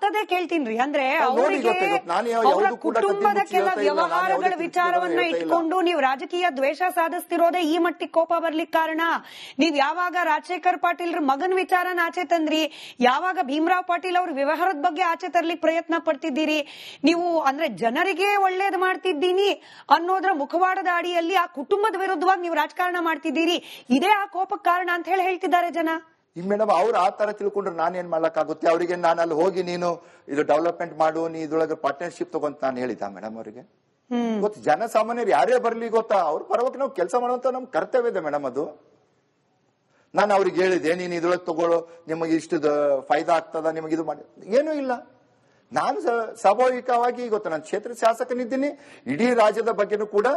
ಮತ್ತದೇ ಕೇಳ್ತೀನಿ ಅಂದ್ರೆ ಅವರಿಗೆ ಅವರ ಕುಟುಂಬದ ಕೆಲ ವ್ಯವಹಾರಗಳ ವಿಚಾರವನ್ನ ಇಟ್ಕೊಂಡು ನೀವು ರಾಜಕೀಯ ದ್ವೇಷ ಸಾಧಿಸ್ತಿರೋದೇ ಈ ಮಟ್ಟಿಗೆ ಕೋಪ ಬರ್ಲಿಕ್ಕೆ ಕಾರಣ. ನೀವ್ ಯಾವಾಗ ರಾಜಶೇಖರ್ ಪಾಟೀಲ್ ಮಗನ್ ವಿಚಾರನ ಆಚೆ ತಂದ್ರಿ, ಯಾವಾಗ ಭೀಮರಾವ್ ಪಾಟೀಲ್ ಅವ್ರ ವ್ಯವಹಾರದ ಬಗ್ಗೆ ಆಚೆ ತರ್ಲಿಕ್ಕೆ ಪ್ರಯತ್ನ ಪಡ್ತಿದ್ದೀರಿ, ನೀವು ಅಂದ್ರೆ ಜನರಿಗೆ ಒಳ್ಳೇದ್ ಮಾಡ್ತಿದ್ದೀನಿ ಅನ್ನೋದ್ರ ಮುಖವಾಡದ ಅಡಿಯಲ್ಲಿ ಆ ಕುಟುಂಬದ ವಿರುದ್ಧವಾಗಿ ನೀವು ರಾಜಕಾರಣ ಮಾಡ್ತಿದ್ದೀರಿ, ಇದೇ ಆ ಕೋಪಕ್ಕೆ ಕಾರಣ ಅಂತ ಹೇಳ್ತಿದ್ದಾರೆ ಜನ. ಈ ಮೇಡಮ್ ಅವ್ರು ಆ ತರ ತಿಳ್ಕೊಂಡ್ರೆ ನಾನೇನ್ ಮಾಡ್ಲಕ್ಕಾಗುತ್ತೆ? ಅವರಿಗೆ ನಾನು ಅಲ್ಲಿ ಹೋಗಿ ನೀನು ಇದು ಡೆವಲಪ್ಮೆಂಟ್ ಮಾಡು, ನೀ ಇದ್ರೊಳಗೆ ಪಾರ್ಟ್ನರ್ಶಿಪ್ ತಗೊಂತ ನಾನು ಹೇಳಿದ ಮೇಡಮ್ ಅವರಿಗೆ? ಗೊತ್ತು, ಜನಸಾಮಾನ್ಯರು ಯಾರೇ ಬರ್ಲಿ ಗೊತ್ತಾ, ಅವ್ರ ಪರವಾಗಿ ನಾವು ಕೆಲಸ ಮಾಡುವಂತ ನಮ್ ಕರ್ತವ್ಯ ಇದೆ ಮೇಡಮ್. ಅದು ನಾನು ಅವ್ರಿಗೆ ಹೇಳಿದೆ, ನೀನ್ ಇದ್ರೊಳಗೆ ತಗೊಳ್ಳೋ, ನಿಮಗೆ ಇಷ್ಟು ಫೈದಾ ಆಗ್ತದ, ನಿಮಗೆ ಇದು ಮಾಡಿ. ಏನೂ ಇಲ್ಲ. ನಾನು ಸ್ವಾಭಾವಿಕವಾಗಿ ಗೊತ್ತಾ, ನಾನು ಕ್ಷೇತ್ರ ಶಾಸಕನಿದ್ದೀನಿ, ಇಡೀ ರಾಜ್ಯದ ಬಗ್ಗೆನೂ ಕೂಡ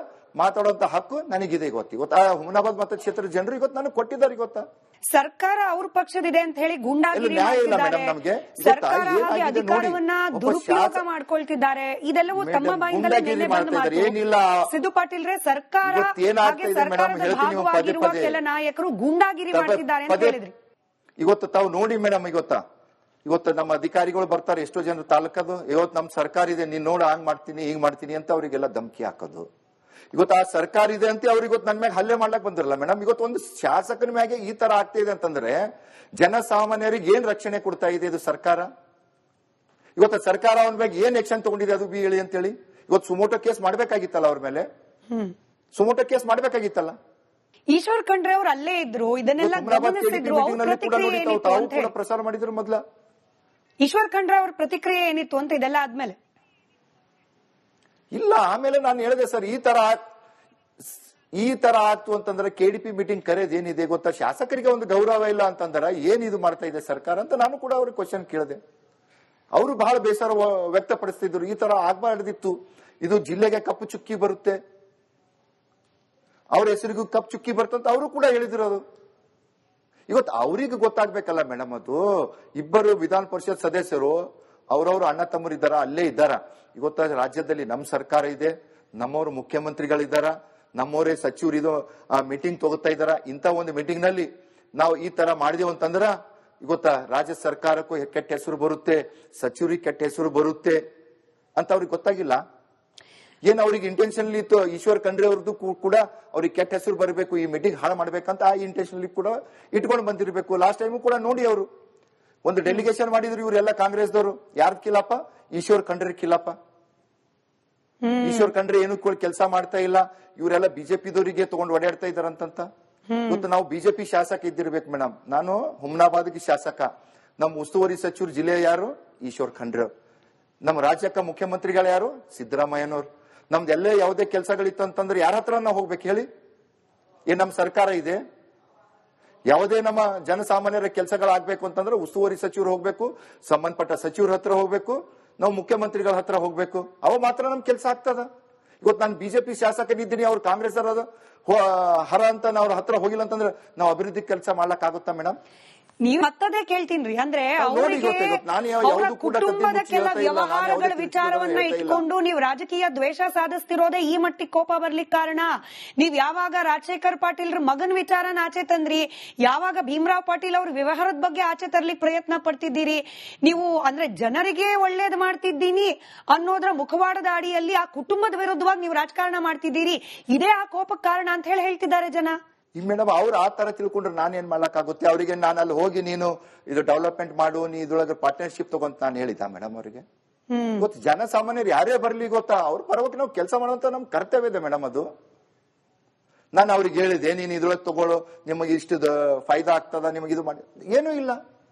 ಮಾತಾಡುವಂತ ಹಕ್ಕು ನನಗಿದೆ. ಗೊತ್ತಾ, ಹುಮನಾಬಾದ್ ಮತ ಕ್ಷೇತ್ರದ ಜನರು ಇವತ್ತು ನನಗೆ ಕೊಟ್ಟಿದ್ದಾರೆ. ಗೊತ್ತಾ, ಸರ್ಕಾರ ಅವ್ರ ಪಕ್ಷದಿದೆ ಅಂತ ಹೇಳಿ ಗುಂಡಾಗಿರಿ ಅಧಿಕಾರವನ್ನ ದುರುಪಯೋಗ ಮಾಡ್ಕೊಳ್ತಿದ್ದಾರೆ. ಇದೆಲ್ಲವೂ ತಮ್ಮ ಬಾಯಿಂದಲೇ ಏನಿಲ್ಲ. ಸಿದ್ದು ಪಾಟೀಲ್ ರೇ, ಸರ್ಕಾರ ಸರ್ಕಾರದ ಭಾಗವಾಗಿರುವ ಕೆಲ ನಾಯಕರು ಗುಂಡಾಗಿರಿ ಮಾಡ್ತಿದ್ದಾರೆ ಅಂತ ಹೇಳಿದ್ರಿ. ಇವತ್ತು ತಾವು ನೋಡಿ ಮೇಡಮ್, ಇವತ್ತು ನಮ್ಮ ಅಧಿಕಾರಿಗಳು ಬರ್ತಾರೆ, ಎಷ್ಟೋ ಜನರು ತಾಲೂಕದು, ಇವತ್ತು ನಮ್ ಸರ್ಕಾರ ಇದೆ, ನೀನ್ ನೋಡ ಹಂಗ್ ಮಾಡ್ತೀನಿ ಹಿಂಗ್ ಮಾಡ್ತೀನಿ ಅಂತ ಅವರಿಗೆಲ್ಲ ಧಮಕಿ ಹಾಕೋದು. ಇವತ್ತು ಆ ಸರ್ಕಾರ ಇದೆ ಅಂತ ಅವ್ರಿಗೆ ನನ್ ಮ್ಯಾಗ ಹಲ್ಲೆ ಮಾಡ್ಲಕ್ ಬಂದಿರಲ್ಲ ಮೇಡಮ್. ಇವತ್ತು ಒಂದು ಶಾಸಕನ ಮ್ಯಾಗೆ ಈ ತರ ಆಗ್ತಾ ಇದೆ ಅಂತಂದ್ರೆ ಜನಸಾಮಾನ್ಯರಿಗೆ ಏನ್ ರಕ್ಷಣೆ ಕೊಡ್ತಾ ಇದೆ ಇದು ಸರ್ಕಾರ? ಇವತ್ತು ಸರ್ಕಾರ ಅವನ ಮ್ಯಾಗ ಏನ್ ಆಕ್ಷನ್ ತಗೊಂಡಿದೆ ಅದು ಹೇಳಿ ಅಂತ ಹೇಳಿ. ಇವತ್ತು ಸುಮೋಟೋ ಕೇಸ್ ಮಾಡ್ಬೇಕಾಗಿತ್ತಲ್ಲ ಅವ್ರ ಮೇಲೆ, ಸುಮೋಟೋ ಕೇಸ್ ಮಾಡ್ಬೇಕಾಗಿತ್ತಲ್ಲ. ಈಶ್ವರ್ ಖಂಡ್ರೆ ಅವ್ರು ಅಲ್ಲೇ ಇದ್ರು, ಇದನ್ನೆಲ್ಲ ಪ್ರಸಾರ ಮಾಡಿದ್ರು ಮೊದ್ಲ. ಈಶ್ವರ್ ಖಂಡ್ರೆ ಅವ್ರ ಪ್ರತಿಕ್ರಿಯೆ ಏನಿತ್ತು ಅಂತ ಇದೆಲ್ಲ ಆದ್ಮೇಲೆ ಇಲ್ಲ. ಆಮೇಲೆ ನಾನು ಹೇಳಿದೆ ಸರ್, ಈ ತರ ಆಯ್ತು ಅಂತಂದ್ರೆ ಕೆಡಿಪಿ ಮೀಟಿಂಗ್ ಕರೆಯೋದು ಏನಿದೆ ಗೊತ್ತಾ? ಶಾಸಕರಿಗೆ ಒಂದು ಗೌರವ ಇಲ್ಲ ಅಂತಂದ್ರೆ ಏನ್ ಇದು ಮಾಡ್ತಾ ಇದೆ ಸರ್ಕಾರ ಅಂತ ನಾನು ಕೂಡ ಅವ್ರಿಗೆ ಕ್ವಶನ್ ಕೇಳಿದೆ. ಅವರು ಬಹಳ ಬೇಸರ ವ್ಯಕ್ತಪಡಿಸ್ತಿದ್ರು, ಈ ತರ ಆಗ್ಬಾರ್ದಿತ್ತು, ಇದು ಜಿಲ್ಲೆಗೆ ಕಪ್ಪು ಚುಕ್ಕಿ ಬರುತ್ತೆ, ಅವ್ರ ಹೆಸರಿಗೂ ಕಪ್ಪು ಚುಕ್ಕಿ ಬರ್ತಂತ ಅವರು ಕೂಡ ಹೇಳಿದಿರೋದು. ಇವತ್ತು ಅವ್ರಿಗೆ ಗೊತ್ತಾಗ್ಬೇಕಲ್ಲ ಮೇಡಮ್. ಅದು ಇಬ್ಬರು ವಿಧಾನ ಪರಿಷತ್ ಸದಸ್ಯರು ಅವ್ರವ್ರು ಅಣ್ಣ ತಮ್ಮರು ಇದ್ದಾರ, ಅಲ್ಲೇ ಇದ್ದಾರ. ಇವತ್ತ ರಾಜ್ಯದಲ್ಲಿ ನಮ್ ಸರ್ಕಾರ ಇದೆ, ನಮ್ಮವ್ರು ಮುಖ್ಯಮಂತ್ರಿಗಳಿದ್ದಾರ, ನಮ್ಮವರೇ ಸಚಿವರು ಇದು ಮೀಟಿಂಗ್ ತಗೋತಾ ಇದಾರ. ಇಂಥ ಒಂದು ಮೀಟಿಂಗ್ ನಲ್ಲಿ ನಾವು ಈ ತರ ಮಾಡಿದೇವು ಅಂತಂದ್ರ ಗೊತ್ತಾ, ರಾಜ್ಯ ಸರ್ಕಾರಕ್ಕೂ ಕೆಟ್ಟ ಹೆಸರು ಬರುತ್ತೆ, ಸಚಿವರಿಗೆ ಕೆಟ್ಟ ಹೆಸರು ಬರುತ್ತೆ ಅಂತ ಅವ್ರಿಗೆ ಗೊತ್ತಾಗಿಲ್ಲ. ಏನ್ ಅವ್ರಿಗೆ ಇಂಟೆನ್ಷನ್ ಇತ್ತು, ಈಶ್ವರ್ ಖಂಡ್ರೆ ಅವ್ರದ್ದು ಕೂಡ ಅವ್ರಿಗೆ ಕೆಟ್ಟ ಹೆಸರು ಬರಬೇಕು, ಈ ಮೀಟಿಂಗ್ ಹಾಳು ಮಾಡ್ಬೇಕಂತ ಆ ಇಂಟೆನ್ಷನ್ ಕೂಡ ಇಟ್ಕೊಂಡು ಬಂದಿರಬೇಕು. ಲಾಸ್ಟ್ ಟೈಮು ಕೂಡ ನೋಡಿ ಅವರು ಒಂದು ಡೆಲಿಗೇಷನ್ ಮಾಡಿದ್ರು, ಇವರೆಲ್ಲ ಕಾಂಗ್ರೆಸ್ದವರು. ಯಾರ್ದ ಕಿಲ್ಲಪ್ಪ? ಈಶ್ವರ್ ಖಂಡ್ರೆ ಕಿಲ್ಲಪ್ಪ. ಈಶ್ವರ್ ಖಂಡ್ರೆ ಏನು ಕೆಲಸ ಮಾಡ್ತಾ ಇಲ್ಲ, ಇವರೆಲ್ಲ ಬಿಜೆಪಿದವರಿಗೆ ತಗೊಂಡು ಓಡಾಡ್ತಾ ಇದಾರಂತ. ಇವತ್ತು ನಾವು ಬಿಜೆಪಿ ಶಾಸಕ ಇದ್ದಿರ್ಬೇಕು ಮೇಡಮ್. ನಾನು ಹುಮ್ನಾಬಾದ್ಗೆ ಶಾಸಕ, ನಮ್ಮ ಉಸ್ತುವಾರಿ ಸಚಿವರು ಜಿಲ್ಲೆ ಯಾರು? ಈಶ್ವರ್ ಖಂಡ್ರೆ. ನಮ್ಮ ರಾಜ್ಯಕ್ಕೆ ಮುಖ್ಯಮಂತ್ರಿಗಳು ಯಾರು? ಸಿದ್ದರಾಮಯ್ಯನವ್ರು. ನಮ್ದೆಲ್ಲೇ ಯಾವುದೇ ಕೆಲಸಗಳಿತ್ತು ಅಂತಂದ್ರೆ ಯಾರ ಹತ್ರ ನಾವು ಹೋಗ್ಬೇಕು ಹೇಳಿ? ಏನ್ ನಮ್ ಸರ್ಕಾರ ಇದೆ? ಯಾವುದೇ ನಮ್ಮ ಜನಸಾಮಾನ್ಯರ ಕೆಲಸಗಳಾಗಬೇಕು ಅಂತಂದ್ರೆ ಉಸ್ತುವಾರಿ ಸಚಿವರು ಹೋಗ್ಬೇಕು, ಸಂಬಂಧಪಟ್ಟ ಸಚಿವರ ಹತ್ರ ಹೋಗ್ಬೇಕು, ನಾವು ಮುಖ್ಯಮಂತ್ರಿಗಳ ಹತ್ರ ಹೋಗ್ಬೇಕು, ಅವ ಮಾತ್ರ ನಮ್ ಕೆಲಸ ಆಗ್ತದ. ಇವತ್ತು ನಾನು ಬಿಜೆಪಿ ಶಾಸಕನಿದ್ದೀನಿ, ಅವ್ರು ಕಾಂಗ್ರೆಸ್ ಹರ ಅಂತ ಅವ್ರ ಹತ್ರ ಹೋಗಿಲ್ಲ ಅಂತಂದ್ರೆ ನಾವು ಅಭಿವೃದ್ಧಿ ಕೆಲಸ ಮಾಡ್ಲಕ್ ಆಗುತ್ತಾ ಮೇಡಮ್? ನೀವ್ ಮತ್ತದೇ ಕೇಳ್ತೀನಿ ಅಂದ್ರೆ ಅವರಿಗೆ ಅವರ ಕುಟುಂಬದ ಕೆಲ ವ್ಯವಹಾರಗಳ ವಿಚಾರವನ್ನ ಇಟ್ಕೊಂಡು ನೀವು ರಾಜಕೀಯ ದ್ವೇಷ ಸಾಧಿಸ್ತಿರೋದೇ ಈ ಮಟ್ಟಿಗೆ ಕೋಪ ಬರ್ಲಿಕ್ಕೆ ಕಾರಣ. ನೀವ್ ಯಾವಾಗ ರಾಜಶೇಖರ್ ಪಾಟೀಲ್ ಮಗನ್ ವಿಚಾರನ ಆಚೆ ತಂದ್ರಿ, ಯಾವಾಗ ಭೀಮರಾವ್ ಪಾಟೀಲ್ ಅವ್ರ ವ್ಯವಹಾರದ ಬಗ್ಗೆ ಆಚೆ ತರ್ಲಿಕ್ಕೆ ಪ್ರಯತ್ನ ಪಡ್ತಿದ್ದೀರಿ, ನೀವು ಅಂದ್ರೆ ಜನರಿಗೆ ಒಳ್ಳೇದ್ ಮಾಡ್ತಿದ್ದೀನಿ ಅನ್ನೋದ್ರ ಮುಖವಾಡದ ಅಡಿಯಲ್ಲಿ ಆ ಕುಟುಂಬದ ವಿರುದ್ಧವಾಗಿ ನೀವು ರಾಜಕಾರಣ ಮಾಡ್ತಿದ್ದೀರಿ, ಇದೇ ಆ ಕೋಪಕ್ಕೆ ಕಾರಣ ಅಂತ ಹೇಳ್ತಿದ್ದಾರೆ ಜನ. ಈ ಮೇಡಮ್ ಅವ್ರು ಆ ತರ ತಿಳ್ಕೊಂಡ್ರೆ ನಾನೇನ್ ಮಾಡ್ಲಕ್ಕಾಗುತ್ತೆ? ಅವರಿಗೆ ನಾನು ಅಲ್ಲಿ ಹೋಗಿ ನೀನು ಇದು ಡೆವಲಪ್ಮೆಂಟ್ ಮಾಡು, ನೀ ಇದ್ರೊಳಗೆ ಪಾರ್ಟ್ನರ್ಶಿಪ್ ತಗೊಂತ ನಾನು ಹೇಳಿದ ಮೇಡಮ್ ಅವರಿಗೆ? ಗೊತ್ತು, ಜನಸಾಮಾನ್ಯರು ಯಾರೇ ಬರ್ಲಿ ಗೊತ್ತಾ, ಅವ್ರ ಪರವಾಗಿ ನಾವು ಕೆಲಸ ಮಾಡುವಂತ ನಮ್ ಕರ್ತವ್ಯ ಇದೆ ಮೇಡಮ್. ಅದು ನಾನು ಅವ್ರಿಗೆ ಹೇಳಿದೆ, ನೀನ್ ಇದ್ರೊಳಗೆ ತಗೊಳ್ಳೋ, ನಿಮಗೆ ಇಷ್ಟು ಫೈದಾ ಆಗ್ತದ, ನಿಮಗೆ ಇದು ಮಾಡಿ. ಏನೂ ಇಲ್ಲ.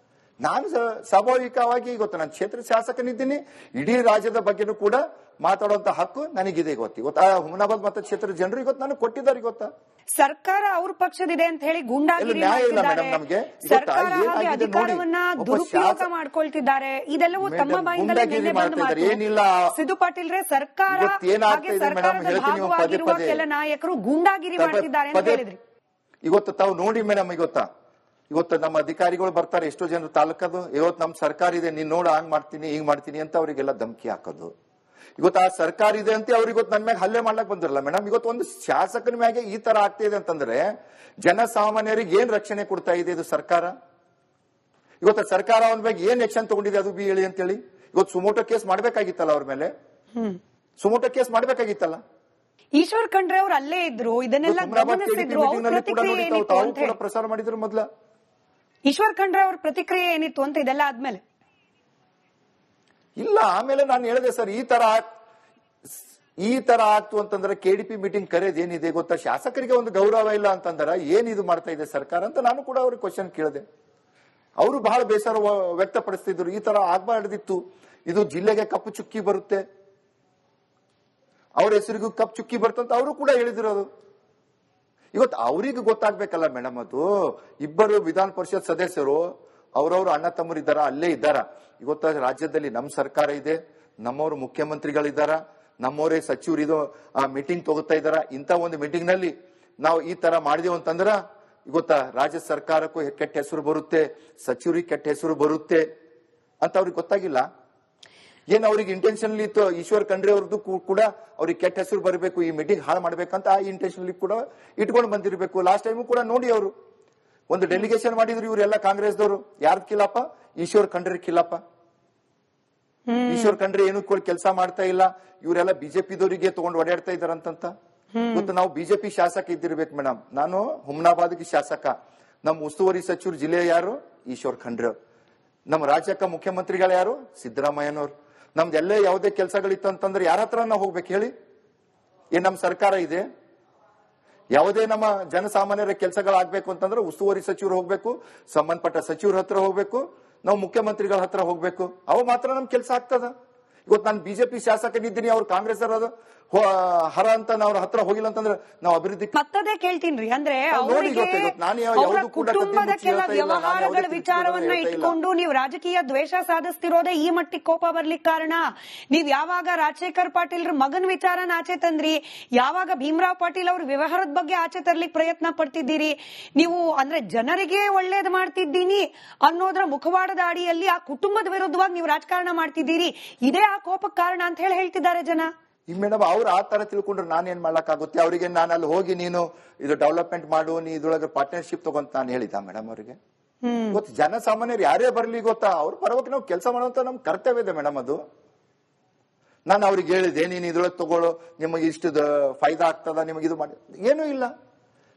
ನಾನು ಸ್ವಾಭಾವಿಕವಾಗಿ ನಾನು ಕ್ಷೇತ್ರ ಶಾಸಕನಿದ್ದೀನಿ, ಇಡೀ ರಾಜ್ಯದ ಬಗ್ಗೆನೂ ಕೂಡ ಮಾತಾಡುವಂತ ಹಕ್ಕು ನನಗಿದೆ. ಗೊತ್ತಾ, ಹುಮನಾಬಾದ್ ಮತ ಕ್ಷೇತ್ರದ ಜನರು ಇವತ್ತು ನನಗೆ ಕೊಟ್ಟಿದ್ದಾರೆ. ಗೊತ್ತಾ, ಸರ್ಕಾರ ಅವ್ರ ಪಕ್ಷದಿದೆ ಅಂತ ಹೇಳಿ ಗುಂಡಾಗಿರಿ ಸರ್ಕಾರ ಅಧಿಕಾರವನ್ನ ದುರುಪಯೋಗ ಮಾಡ್ಕೊಳ್ತಿದ್ದಾರೆ. ಇದೆಲ್ಲವೂ ತಮ್ಮ ಬಾಯಿಂದಲೇ ಏನಿಲ್ಲ. ಸಿದ್ದು ಪಾಟೀಲ್ ರೇ, ಸರ್ಕಾರ ಸರ್ಕಾರದ ಭಾಗವಾಗಿರುವ ಕೆಲ ನಾಯಕರು ಗುಂಡಾಗಿರಿ ಮಾಡ್ತಿದ್ದಾರೆ ಅಂತ ಹೇಳಿದ್ರಿ. ಇವತ್ತು ತಾವು ನೋಡಿ ಮೇಡಮ್, ಇವತ್ತು ನಮ್ಮ ಅಧಿಕಾರಿಗಳು ಬರ್ತಾರೆ, ಎಷ್ಟೋ ಜನರು ತಾಲೂಕದು, ಇವತ್ತು ನಮ್ ಸರ್ಕಾರ ಇದೆ, ನೀನ್ ನೋಡ ಹಂಗ್ ಮಾಡ್ತೀನಿ ಹಿಂಗ್ ಮಾಡ್ತೀನಿ ಅಂತ ಅವರಿಗೆಲ್ಲ ಧಮಕಿ ಹಾಕೋದು. ಇವತ್ತು ಆ ಸರ್ಕಾರ ಇದೆ ಅಂತ ಅವ್ರಿಗೆ ನನ್ ಮ್ಯಾಗ ಹಲ್ಲೆ ಮಾಡ್ಲಕ್ ಬಂದಿರಲ್ಲ ಮೇಡಮ್. ಇವತ್ತು ಒಂದು ಶಾಸಕನ ಮ್ಯಾಗೆ ಈ ತರ ಆಗ್ತಾ ಇದೆ ಅಂತಂದ್ರೆ ಜನಸಾಮಾನ್ಯರಿಗೆ ಏನ್ ರಕ್ಷಣೆ ಕೊಡ್ತಾ ಇದೆ ಇದು ಸರ್ಕಾರ? ಇವತ್ತು ಸರ್ಕಾರ ಅವನ ಮ್ಯಾಗ ಏನ್ ಆಕ್ಷನ್ ತಗೊಂಡಿದೆ ಅದು ಹೇಳಿ ಅಂತ ಹೇಳಿ. ಇವತ್ತು ಸುಮೋಟೋ ಕೇಸ್ ಮಾಡ್ಬೇಕಾಗಿತ್ತಲ್ಲ ಅವ್ರ ಮೇಲೆ, ಸುಮೋಟೋ ಕೇಸ್ ಮಾಡ್ಬೇಕಾಗಿತ್ತಲ್ಲ. ಈಶ್ವರ್ ಖಂಡ್ರೆ ಅವ್ರು ಅಲ್ಲೇ ಇದ್ರು, ಇದನ್ನೆಲ್ಲ ಗಮನಿಸಿದ್ರು, ಅವ್ರ ಪ್ರತಿಕ್ರಿಯೆ ಏನಿತ್ತು ಅಂತ ಹೇಳಿ ಪ್ರಸಾರ ಮಾಡಿದ್ರು ಮೊದ್ಲ. ಈಶ್ವರ್ ಖಂಡ್ರೆ ಅವ್ರ ಪ್ರತಿಕ್ರಿಯೆ ಏನಿತ್ತು ಅಂತ ಇದೆಲ್ಲ ಆದ್ಮೇಲೆ ಇಲ್ಲ. ಆಮೇಲೆ ನಾನು ಹೇಳಿದೆ ಸರ್, ಈ ತರ ಆಗ್ತು ಅಂತಂದ್ರೆ ಕೆಡಿಪಿ ಮೀಟಿಂಗ್ ಕರೆಯೋದು ಏನಿದೆ ಗೊತ್ತಾ, ಶಾಸಕರಿಗೆ ಒಂದು ಗೌರವ ಇಲ್ಲ ಅಂತಂದ್ರೆ ಏನಿದು ಮಾಡ್ತಾ ಇದೆ ಸರ್ಕಾರ ಅಂತ ನಾನು ಕೂಡ ಅವ್ರಿಗೆ ಕ್ವಶನ್ ಕೇಳಿದೆ. ಅವರು ಬಹಳ ಬೇಸರ ವ್ಯಕ್ತಪಡಿಸ್ತಿದ್ರು, ಈ ತರ ಆಗ್ಬಾರ್ದಿತ್ತು, ಇದು ಜಿಲ್ಲೆಗೆ ಕಪ್ಪು ಚುಕ್ಕಿ ಬರುತ್ತೆ, ಅವ್ರ ಹೆಸರಿಗೂ ಕಪ್ಪು ಚುಕ್ಕಿ ಬರ್ತಂತ ಅವರು ಕೂಡ ಹೇಳಿದಿರೋದು. ಇವತ್ತು ಅವ್ರಿಗೆ ಗೊತ್ತಾಗ್ಬೇಕಲ್ಲ ಮೇಡಮ್, ಅದು ಇಬ್ಬರು ವಿಧಾನ ಪರಿಷತ್ ಸದಸ್ಯರು ಅವ್ರವ್ರು ಅಣ್ಣ ತಮ್ಮರಿದ್ದಾರ, ಅಲ್ಲೇ ಇದ್ದಾರ. ಇವತ್ತ ರಾಜ್ಯದಲ್ಲಿ ನಮ್ ಸರ್ಕಾರ ಇದೆ, ನಮ್ಮವ್ರು ಮುಖ್ಯಮಂತ್ರಿಗಳಿದ್ದಾರ, ನಮ್ಮವರೇ ಸಚಿವರು ಇದು ಮೀಟಿಂಗ್ ತಗೋತಾ ಇದಾರ. ಇಂಥ ಒಂದು ಮೀಟಿಂಗ್ ನಲ್ಲಿ ನಾವು ಈ ತರ ಮಾಡಿದೆವು ಅಂತಂದ್ರ ಗೊತ್ತಾ, ರಾಜ್ಯ ಸರ್ಕಾರಕ್ಕೂ ಕೆಟ್ಟ ಹೆಸರು ಬರುತ್ತೆ, ಸಚಿವರಿಗೆ ಕೆಟ್ಟ ಹೆಸರು ಬರುತ್ತೆ ಅಂತ ಅವ್ರಿಗೆ ಗೊತ್ತಾಗಿಲ್ಲ. ಏನ್ ಅವ್ರಿಗೆ ಇಂಟೆನ್ಷನ್ಲಿ ಇತ್ತು, ಈಶ್ವರ್ ಖಂಡ್ರೆ ಅವ್ರದ್ದು ಕೂಡ ಅವ್ರಿಗೆ ಕೆಟ್ಟ ಹೆಸರು ಬರಬೇಕು, ಈ ಮೀಟಿಂಗ್ ಹಾಳು ಮಾಡ್ಬೇಕಂತ ಆ ಇಂಟೆನ್ಷನ್ಲಿ ಕೂಡ ಇಟ್ಕೊಂಡು ಬಂದಿರಬೇಕು. ಲಾಸ್ಟ್ ಟೈಮು ಕೂಡ ನೋಡಿ ಅವರು ಒಂದು ಡೆಲಿಗೇಷನ್ ಮಾಡಿದ್ರು, ಇವರೆಲ್ಲ ಕಾಂಗ್ರೆಸ್ದವರು. ಯಾರ್ದು ಕಿಲ್ಲಪ್ಪ? ಈಶ್ವರ್ ಖಂಡ್ರೆ ಕಿಲ್ಲಪ್ಪ. ಈಶ್ವರ್ ಖಂಡ್ರೆ ಏನು ಕೆಲಸ ಮಾಡ್ತಾ ಇಲ್ಲ, ಇವರೆಲ್ಲ ಬಿಜೆಪಿದವರಿಗೆ ತಗೊಂಡು ಓಡಾಡ್ತಾ ಇದಾರಂತ ಗೊತ್ತು. ನಾವು ಬಿಜೆಪಿ ಶಾಸಕ ಇದ್ದಿರ್ಬೇಕು ಮೇಡಮ್. ನಾನು ಹುಮ್ನಾಬಾದ್ಗೆ ಶಾಸಕ, ನಮ್ ಉಸ್ತುವಾರಿ ಸಚಿವರು ಜಿಲ್ಲೆಯ ಯಾರು? ಈಶ್ವರ್ ಖಂಡ್ರೆ. ನಮ್ಮ ರಾಜ್ಯಕ್ಕೆ ಮುಖ್ಯಮಂತ್ರಿಗಳು ಯಾರು? ಸಿದ್ದರಾಮಯ್ಯನವ್ರು. ನಮ್ದೆಲ್ಲೇ ಯಾವುದೇ ಕೆಲಸಗಳಿತ್ತು ಅಂತಂದ್ರೆ ಯಾರ ಹತ್ರ ನಾವು ಹೋಗ್ಬೇಕು ಹೇಳಿ? ಏನ್ ನಮ್ ಸರ್ಕಾರ ಇದೆ? ಯಾವುದೇ ನಮ್ಮ ಜನಸಾಮಾನ್ಯರ ಕೆಲಸಗಳಾಗ್ಬೇಕು ಅಂತಂದ್ರೆ ಉಸ್ತುವಾರಿ ಸಚಿವರು ಹೋಗ್ಬೇಕು, ಸಂಬಂಧಪಟ್ಟ ಸಚಿವರ ಹತ್ರ ಹೋಗ್ಬೇಕು, ನಾವು ಮುಖ್ಯಮಂತ್ರಿಗಳ ಹತ್ರ ಹೋಗ್ಬೇಕು, ಅವು ಮಾತ್ರ ನಮ್ ಕೆಲಸ ಆಗ್ತದ. ಇವತ್ತು ನಾನು ಬಿಜೆಪಿ ಶಾಸಕನಿದ್ದೀನಿ, ಅವ್ರು ಕಾಂಗ್ರೆಸ್ ಹರ ಅಂತ ಅವ್ರ ಹತ್ರ ಹೋಗಿಲ್ಲ ಅಂತಂದ್ರೆ ನಾವು ಅಭಿವೃದ್ಧಿ ಮತ್ತದೇ ಕೇಳ್ತೀನಿ. ಅಂದ್ರೆ ಅವರ ಕುಟುಂಬದ ಕೆಲ ವ್ಯವಹಾರಗಳ ವಿಚಾರವನ್ನ ಇಟ್ಕೊಂಡು ನೀವು ರಾಜಕೀಯ ದ್ವೇಷ ಸಾಧಿಸ್ತಿರೋದೇ ಈ ಮಟ್ಟಿಗೆ ಕೋಪ ಬರ್ಲಿಕ್ಕೆ ಕಾರಣ. ನೀವ್ ಯಾವಾಗ ರಾಜಶೇಖರ್ ಪಾಟೀಲ್ ಮಗನ್ ವಿಚಾರನ ಆಚೆ ತಂದ್ರಿ, ಯಾವಾಗ ಭೀಮರಾವ್ ಪಾಟೀಲ್ ಅವ್ರ ವ್ಯವಹಾರದ ಬಗ್ಗೆ ಆಚೆ ತರ್ಲಿಕ್ಕೆ ಪ್ರಯತ್ನ ಪಡ್ತಿದ್ದೀರಿ, ನೀವು ಅಂದ್ರೆ ಜನರಿಗೆ ಒಳ್ಳೇದ್ ಮಾಡ್ತಿದ್ದೀನಿ ಅನ್ನೋದ್ರ ಮುಖವಾಡದ ಅಡಿಯಲ್ಲಿ ಆ ಕುಟುಂಬದ ವಿರುದ್ಧವಾಗಿ ನೀವು ರಾಜಕಾರಣ ಮಾಡ್ತಿದ್ದೀರಿ, ಇದೇ ಆ ಕೋಪಕ್ಕೆ ಕಾರಣ ಅಂತ ಹೇಳ್ತಿದ್ದಾರೆ ಜನ. ಈ ಮೇಡಮ್ ಅವ್ರು ಆ ತರ ತಿಳ್ಕೊಂಡ್ರೆ ನಾನೇನ್ ಮಾಡ್ಲಕ್ಕಾಗುತ್ತೆ? ಅವರಿಗೆ ನಾನು ಅಲ್ಲಿ ಹೋಗಿ ನೀನು ಇದು ಡೆವಲಪ್ಮೆಂಟ್ ಮಾಡು, ನೀ ಇದ್ರೊಳಗೆ ಪಾರ್ಟ್ನರ್ಶಿಪ್ ತಗೊಂತ ನಾನು ಹೇಳಿದ ಮೇಡಮ್ ಅವರಿಗೆ? ಗೊತ್ತು, ಜನಸಾಮಾನ್ಯರು ಯಾರೇ ಬರ್ಲಿ ಗೊತ್ತಾ, ಅವ್ರ ಪರವಾಗಿ ನಾವು ಕೆಲಸ ಮಾಡುವಂತ ನಮ್ ಕರ್ತವ್ಯ ಇದೆ ಮೇಡಮ್. ಅದು ನಾನು ಅವ್ರಿಗೆ ಹೇಳಿದೆ, ನೀನ್ ಇದ್ರೊಳಗೆ ತಗೊಳ್ಳೋ, ನಿಮಗೆ ಇಷ್ಟು ಫೈದಾ ಆಗ್ತದ, ನಿಮಗೆ ಇದು ಮಾಡಿ. ಏನೂ ಇಲ್ಲ.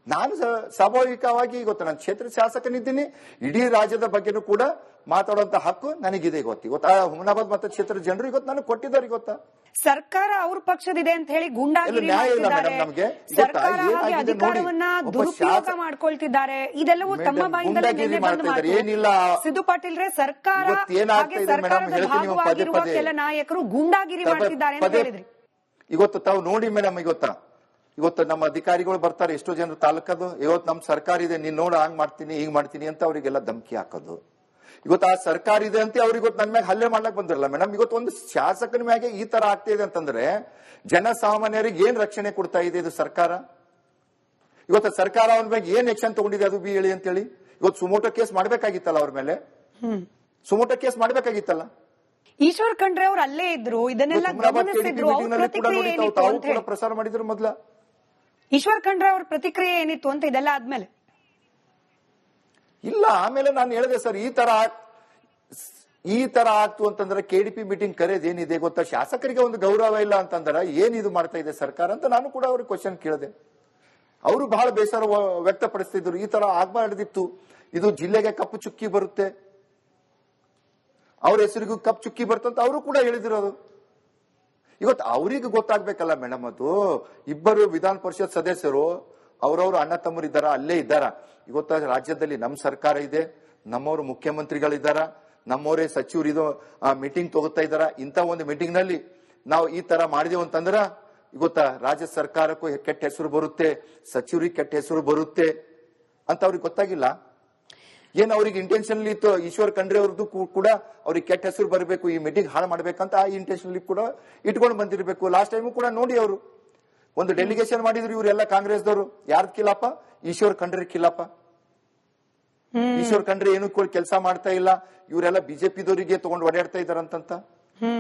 ನಾನು ಸ್ವಾಭಾವಿಕವಾಗಿ ಗೊತ್ತಾ, ನಾನು ಕ್ಷೇತ್ರ ಶಾಸಕನಿದ್ದೀನಿ, ಇಡೀ ರಾಜ್ಯದ ಬಗ್ಗೆನೂ ಕೂಡ ಮಾತಾಡುವಂತ ಹಕ್ಕು ನನಗಿದೆ. ಗೊತ್ತಾ, ಹುಮನಾಬಾದ್ ಮತ್ತೆ ಕ್ಷೇತ್ರದ ಜನರು ಇವತ್ತು ನನಗೆ ಕೊಟ್ಟಿದ್ದಾರೆ. ಗೊತ್ತಾ, ಸರ್ಕಾರ ಅವ್ರ ಪಕ್ಷದಿದೆ ಅಂತ ಹೇಳಿ ಗುಂಡಾಗಿರಿ ಮಾಡ್ತಿದ್ದಾರೆ, ಸರ್ಕಾರ ಹಾಗೆ ಅಧಿಕಾರವನ್ನ ದುರುಪಯೋಗ ಮಾಡ್ಕೊಳ್ತಿದ್ದಾರೆ. ಇದೆಲ್ಲವೂ ತಮ್ಮ ಬಾಯಿಂದಲೇ ಬಂದ ಮಾತು. ಏನಿಲ್ಲ ಸಿದ್ದು ಪಾಟೀಲ್ ರೇ, ಸರ್ಕಾರ ಹಾಗೆ ಸರ್ಕಾರದ ಭಾಗವಾಗಿರುವ ಕೆಲ ನಾಯಕರು ಗುಂಡಾಗಿರಿ ಮಾಡ್ತಿದ್ದಾರೆ ಅಂತ ಹೇಳಿದ್ರಿ. ಇವತ್ತು ತಾವು ನೋಡಿ ಮೇಡಮ್, ಇವತ್ತು ನಮ್ಮ ಅಧಿಕಾರಿಗಳು ಬರ್ತಾರೆ, ಎಷ್ಟೋ ಜನರು ತಾಲೂಕದು, ಇವತ್ತು ನಮ್ ಸರ್ಕಾರ ಇದೆ, ನೀನ್ ನೋಡ ಹಂಗ್ ಮಾಡ್ತೀನಿ ಹಿಂಗ್ ಮಾಡ್ತೀನಿ ಅಂತ ಅವರಿಗೆಲ್ಲ ಧಮಕಿ ಹಾಕೋದು. ಇವತ್ತು ಆ ಸರ್ಕಾರ ಇದೆ ಅಂತ ಅವ್ರಿಗೆ ನನ್ನ ಮ್ಯಾಗ ಹಲ್ಲೆ ಮಾಡ್ಲಕ್ ಬಂದಿರಲ್ಲ ಮೇಡಮ್. ಇವತ್ತು ಒಂದು ಶಾಸಕನ ಮ್ಯಾಗೆ ಈ ತರ ಆಗ್ತಾ ಇದೆ ಅಂತಂದ್ರೆ ಜನಸಾಮಾನ್ಯರಿಗೆ ಏನ್ ರಕ್ಷಣೆ ಕೊಡ್ತಾ ಇದೆ ಇದು ಸರ್ಕಾರ? ಇವತ್ತು ಸರ್ಕಾರ ಅವನ ಮ್ಯಾಗ ಏನ್ ಆಕ್ಷನ್ ತಗೊಂಡಿದೆ ಅದು ಹೇಳಿ ಅಂತ ಹೇಳಿ. ಇವತ್ತು ಸುಮೋಟೋ ಕೇಸ್ ಮಾಡ್ಬೇಕಾಗಿತ್ತಲ್ಲ ಅವ್ರ ಮೇಲೆ, ಸುಮೋಟೋ ಕೇಸ್ ಮಾಡ್ಬೇಕಾಗಿತ್ತಲ್ಲ. ಈಶ್ವರ್ ಖಂಡ್ರೆ ಅವ್ರು ಅಲ್ಲೇ ಇದ್ರು, ಇದನ್ನೆಲ್ಲ ಗಮನಿಸಿದ್ರು, ಅವ್ರ ಪ್ರತಿಕ್ರಿಯೆ ಏನಿತ್ತು ಅಂತ ಹೇಳಿ ಪ್ರಸಾರ ಮಾಡಿದ್ರು ಮೊದ್ಲ. ಈಶ್ವರ್ ಖಂಡ್ರೆ ಅವ್ರ ಪ್ರತಿಕ್ರಿಯೆ ಏನಿತ್ತು ಅಂತ ಇದೆಲ್ಲ ಆದ್ಮೇಲೆ ಇಲ್ಲ. ಆಮೇಲೆ ನಾನು ಹೇಳಿದೆ ಸರ್, ಈ ತರ ಆಗ್ತು ಅಂತಂದ್ರೆ ಕೆಡಿಪಿ ಮೀಟಿಂಗ್ ಕರೆಯೋದು ಏನಿದೆ ಗೊತ್ತಾ, ಶಾಸಕರಿಗೆ ಒಂದು ಗೌರವ ಇಲ್ಲ ಅಂತಂದ್ರೆ ಏನಿದು ಮಾಡ್ತಾ ಇದೆ ಸರ್ಕಾರ ಅಂತ ನಾನು ಕೂಡ ಅವ್ರಿಗೆ ಕ್ವಶನ್ ಕೇಳಿದೆ. ಅವರು ಬಹಳ ಬೇಸರ ವ್ಯಕ್ತಪಡಿಸ್ತಿದ್ರು, ಈ ತರ ಆಗ್ಬಾರ್ದಿತ್ತು, ಇದು ಜಿಲ್ಲೆಗೆ ಕಪ್ಪು ಚುಕ್ಕಿ ಬರುತ್ತೆ, ಅವ್ರ ಹೆಸರಿಗೂ ಕಪ್ಪು ಚುಕ್ಕಿ ಬರ್ತಂತ ಅವರು ಕೂಡ ಹೇಳಿದಿರೋದು. ಇವತ್ತು ಅವ್ರಿಗೆ ಗೊತ್ತಾಗ್ಬೇಕಲ್ಲ ಮೇಡಮ್, ಅದು ಇಬ್ಬರು ವಿಧಾನ ಪರಿಷತ್ ಸದಸ್ಯರು ಅವ್ರವ್ರು ಅಣ್ಣ ತಮ್ಮರಿದ್ದಾರ, ಅಲ್ಲೇ ಇದ್ದಾರ. ಇವತ್ತ ರಾಜ್ಯದಲ್ಲಿ ನಮ್ ಸರ್ಕಾರ ಇದೆ, ನಮ್ಮವ್ರು ಮುಖ್ಯಮಂತ್ರಿಗಳಿದ್ದಾರ, ನಮ್ಮವರೇ ಸಚಿವರು ಇದು ಮೀಟಿಂಗ್ ತಗೋತಾ ಇದಾರ. ಇಂಥ ಒಂದು ಮೀಟಿಂಗ್ ನಲ್ಲಿ ನಾವು ಈ ತರ ಮಾಡಿದೆವು ಅಂತಂದ್ರ ಗೊತ್ತಾ, ರಾಜ್ಯ ಸರ್ಕಾರಕ್ಕೂ ಕೆಟ್ಟ ಹೆಸರು ಬರುತ್ತೆ, ಸಚಿವರಿಗೆ ಕೆಟ್ಟ ಹೆಸರು ಬರುತ್ತೆ ಅಂತ ಅವ್ರಿಗೆ ಗೊತ್ತಾಗಿಲ್ಲ. ಏನ್ ಅವ್ರಿಗೆ ಇಂಟೆನ್ಷನ್ಲಿ ಇತ್ತು, ಈಶ್ವರ್ ಖಂಡ್ರೆ ಅವ್ರದ್ದು ಕೂಡ ಅವ್ರಿಗೆ ಕೆಟ್ಟ ಹೆಸರು ಬರಬೇಕು, ಈ ಮೀಟಿಂಗ್ ಹಾಳು ಮಾಡ್ಬೇಕಂತ ಆ ಇಂಟೆನ್ಷನ್ಲಿ ಕೂಡ ಇಟ್ಕೊಂಡು ಬಂದಿರಬೇಕು. ಲಾಸ್ಟ್ ಟೈಮು ಕೂಡ ನೋಡಿ ಅವರು ಒಂದು ಡೆಲಿಗೇಷನ್ ಮಾಡಿದ್ರು, ಇವರೆಲ್ಲ ಕಾಂಗ್ರೆಸ್ದವರು. ಯಾರ್ದು ಕಿಲ್ಲಪ್ಪ? ಈಶ್ವರ್ ಖಂಡ್ರೆ ಕಿಲ್ಲಪ್ಪ. ಈಶ್ವರ್ ಖಂಡ್ರೆ ಏನು ಕೆಲಸ ಮಾಡ್ತಾ ಇಲ್ಲ, ಇವರೆಲ್ಲ ಬಿಜೆಪಿದವರಿಗೆ ತಗೊಂಡು ಓಡಾಡ್ತಾ ಇದಾರಂತ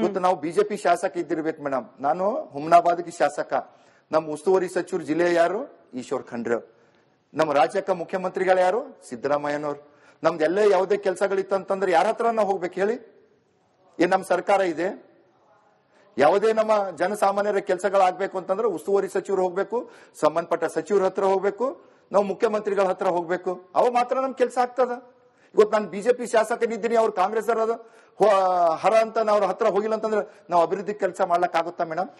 ಗೊತ್ತು. ನಾವು ಬಿಜೆಪಿ ಶಾಸಕ ಇದ್ದಿರ್ಬೇಕು ಮೇಡಮ್. ನಾನು ಹುಮ್ನಾಬಾದ್ಗೆ ಶಾಸಕ, ನಮ್ಮ ಉಸ್ತುವಾರಿ ಸಚಿವರು ಜಿಲ್ಲೆಯ ಯಾರು? ಈಶ್ವರ್ ಖಂಡ್ರೆ. ನಮ್ಮ ರಾಜ್ಯಕ್ಕೆ ಮುಖ್ಯಮಂತ್ರಿಗಳು ಯಾರು? ಸಿದ್ದರಾಮಯ್ಯನವ್ರು. ನಮ್ದೆಲ್ಲೇ ಯಾವುದೇ ಕೆಲಸಗಳಿತ್ತು ಅಂತಂದ್ರೆ ಯಾರ ಹತ್ರ ನಾವು ಹೋಗ್ಬೇಕು ಹೇಳಿ? ಏನ್ ನಮ್ಮ ಸರ್ಕಾರ ಇದೆ? ಯಾವುದೇ ನಮ್ಮ ಜನಸಾಮಾನ್ಯರ ಕೆಲಸಗಳಾಗಬೇಕು ಅಂತಂದ್ರೆ ಉಸ್ತುವಾರಿ ಸಚಿವರು ಹೋಗ್ಬೇಕು, ಸಂಬಂಧಪಟ್ಟ ಸಚಿವರ ಹತ್ರ ಹೋಗ್ಬೇಕು, ನಾವು ಮುಖ್ಯಮಂತ್ರಿಗಳ ಹತ್ರ ಹೋಗ್ಬೇಕು. ಅವ ಮಾತ್ರ ನಮ್ ಕೆಲಸ ಆಗ್ತದ. ಇವತ್ತು ನಾನು ಬಿಜೆಪಿ ಶಾಸಕನಿದ್ದೀನಿ, ಅವ್ರು ಕಾಂಗ್ರೆಸ್ ಹರ ಅಂತ ನಾವು ಅವ್ರ ಹತ್ರ ಹೋಗಿಲ್ಲ ಅಂತಂದ್ರೆ ನಾವು ಅಭಿವೃದ್ಧಿ ಕೆಲಸ ಮಾಡ್ಲಕ್ ಆಗುತ್ತಾ ಮೇಡಮ್?